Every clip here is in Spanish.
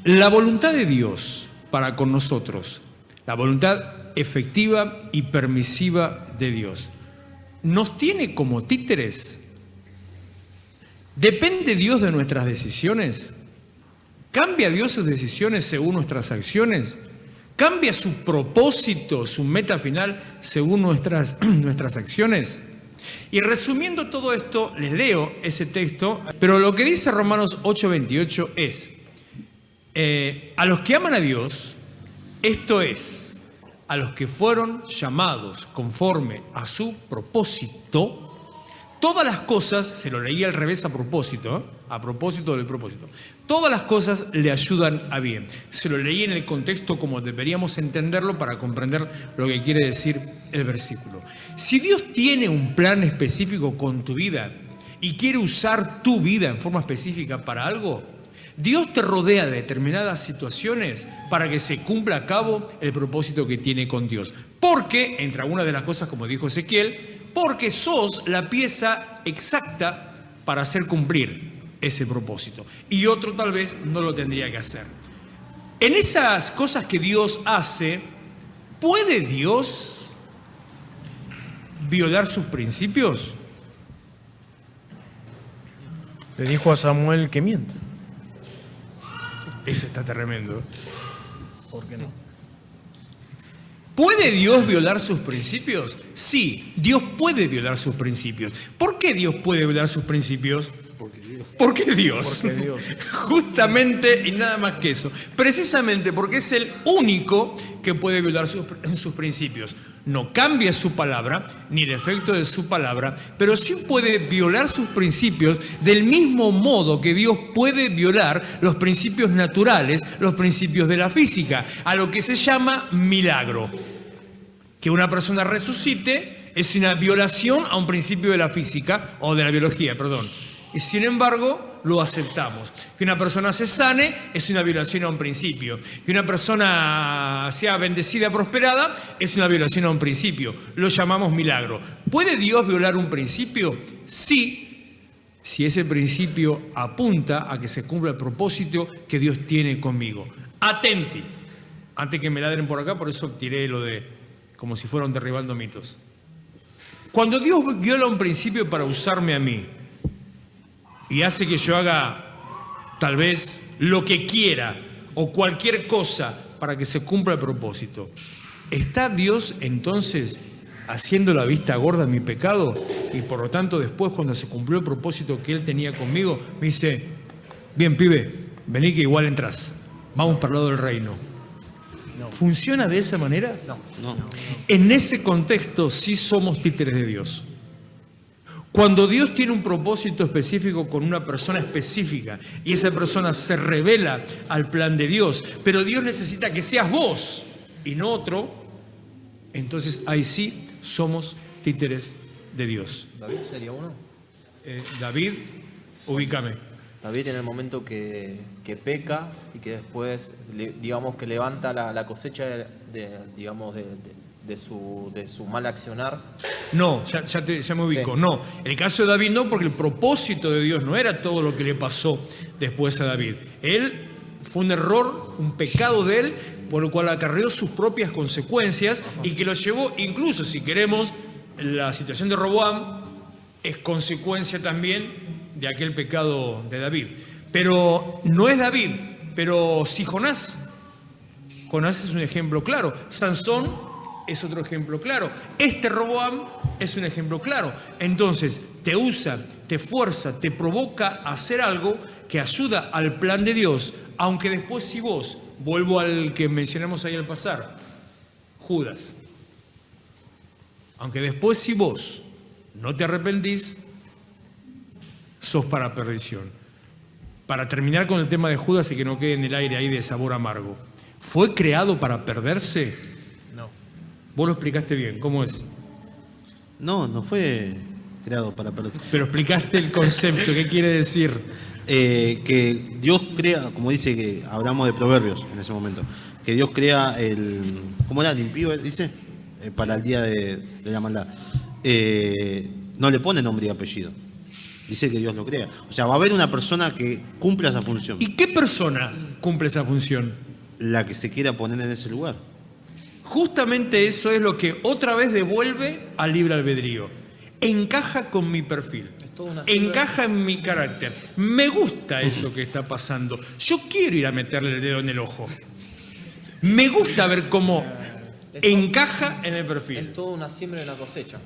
La voluntad de Dios para con nosotros, la voluntad efectiva y permisiva de Dios, ¿nos tiene como títeres? ¿Depende Dios de nuestras decisiones? ¿Cambia Dios sus decisiones según nuestras acciones? ¿Cambia su propósito, su meta final según nuestras acciones? Y resumiendo todo esto, les leo ese texto, pero lo que dice Romanos 8:28 es, a los que aman a Dios, esto es, a los que fueron llamados conforme a su propósito, todas las cosas, se lo leí al revés a propósito del propósito, todas las cosas le ayudan a bien. Se lo leí en el contexto como deberíamos entenderlo para comprender lo que quiere decir el versículo. Si Dios tiene un plan específico con tu vida y quiere usar tu vida en forma específica para algo, Dios te rodea de determinadas situaciones para que se cumpla a cabo el propósito que tiene con Dios. Porque, entre algunas de las cosas, como dijo Ezequiel, porque sos la pieza exacta para hacer cumplir ese propósito. Y otro tal vez no lo tendría que hacer. En esas cosas que Dios hace, ¿puede Dios violar sus principios? Le dijo a Samuel que mienta. Eso está tremendo. ¿Por qué no? ¿Puede Dios violar sus principios? Sí, Dios puede violar sus principios. ¿Por qué Dios puede violar sus principios? Porque Dios. Porque Dios. Justamente y nada más que eso. Precisamente porque es el único que puede violar sus principios. No cambia su palabra, ni el efecto de su palabra, pero sí puede violar sus principios del mismo modo que Dios puede violar los principios naturales, los principios de la física, a lo que se llama milagro. Que una persona resucite es una violación a un principio de la física, o de la biología, perdón. Y sin embargo, lo aceptamos. Que una persona se sane es una violación a un principio. Que una persona sea bendecida, prosperada, es una violación a un principio. Lo llamamos milagro. ¿Puede Dios violar un principio? Sí, si ese principio apunta a que se cumpla el propósito que Dios tiene conmigo. Atenti. Antes que me ladren por acá, por eso tiré lo de como si fueran derribando mitos. Cuando Dios viola un principio para usarme a mí, y hace que yo haga tal vez lo que quiera o cualquier cosa para que se cumpla el propósito, ¿está Dios entonces haciendo la vista gorda en mi pecado? Y por lo tanto después, cuando se cumplió el propósito que Él tenía conmigo, me dice, bien pibe, vení que igual entras, vamos para el lado del reino. No. ¿Funciona de esa manera? No. En ese contexto sí somos títeres de Dios. Cuando Dios tiene un propósito específico con una persona específica y esa persona se revela al plan de Dios, pero Dios necesita que seas vos y no otro, entonces ahí sí somos títeres de Dios. ¿David sería uno? David, ubícame. David en el momento que peca y que después, digamos, que levanta la cosecha de su mal accionar. No, ya me ubico. Sí. No, el caso de David no, porque el propósito de Dios no era todo lo que le pasó después a David. Él fue un error, un pecado de él, por lo cual acarreó sus propias consecuencias y que lo llevó, incluso si queremos, la situación de Roboam es consecuencia también de aquel pecado de David. Pero no es David, pero sí Jonás. Jonás es un ejemplo claro. Sansón es otro ejemplo claro. Este Roboam es un ejemplo claro. Entonces, te usa, te fuerza, te provoca a hacer algo que ayuda al plan de Dios, aunque después si vos, vuelvo al que mencionamos ahí al pasar, Judas, aunque después si vos no te arrepentís, sos para perdición. Para terminar con el tema de Judas y que no quede en el aire ahí de sabor amargo, ¿fue creado para perderse? No. Vos lo explicaste bien, ¿cómo es? No fue creado para perder. Pero explicaste el concepto, ¿qué quiere decir? Que Dios crea, como dice que hablamos de Proverbios en ese momento, que Dios crea ¿cómo era? El impío, dice, para el día de la maldad. No le pone nombre y apellido. dice que Dios lo crea. O sea, va a haber una persona que cumpla esa función, ¿Y qué persona cumple esa función? la que se quiera poner en ese lugar. Justamente eso es lo que otra vez devuelve al libre albedrío. Encaja con mi perfil. Es toda una siembra. Encaja en mi carácter. Me gusta eso que está pasando. Yo quiero ir a meterle el dedo en el ojo. Me gusta ver cómo encaja en el perfil. Es toda una siembra y una cosecha.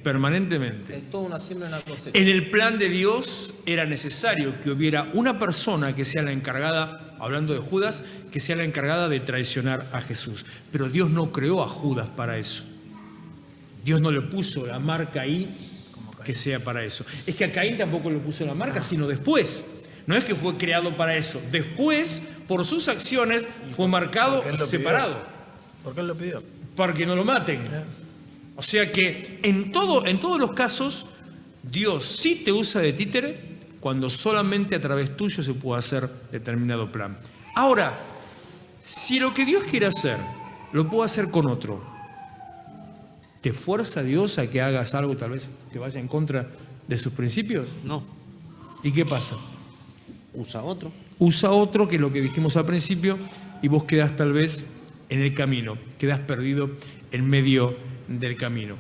Permanentemente. Es toda una siembra y una cosecha. En el plan de Dios era necesario que hubiera una persona que sea la encargada, hablando de Judas, que sea la encargada de traicionar a Jesús. Pero Dios no creó a Judas para eso. Dios no le puso la marca ahí que sea para eso. Es que a Caín tampoco le puso la marca, sino después. No es que fue creado para eso. Después, por sus acciones, fue marcado Porque él lo pidió. separado, ¿Por qué él lo pidió? para que no lo maten. O sea que en todos los casos, Dios sí te usa de títere cuando solamente a través tuyo se puede hacer determinado plan. Ahora, si lo que Dios quiere hacer, lo puede hacer con otro, ¿te fuerza Dios a que hagas algo tal vez que vaya en contra de sus principios? No, ¿Y qué pasa? usa otro. Usa otro, que es lo que dijimos al principio, y vos quedás tal vez en el camino, quedás perdido en medio del camino.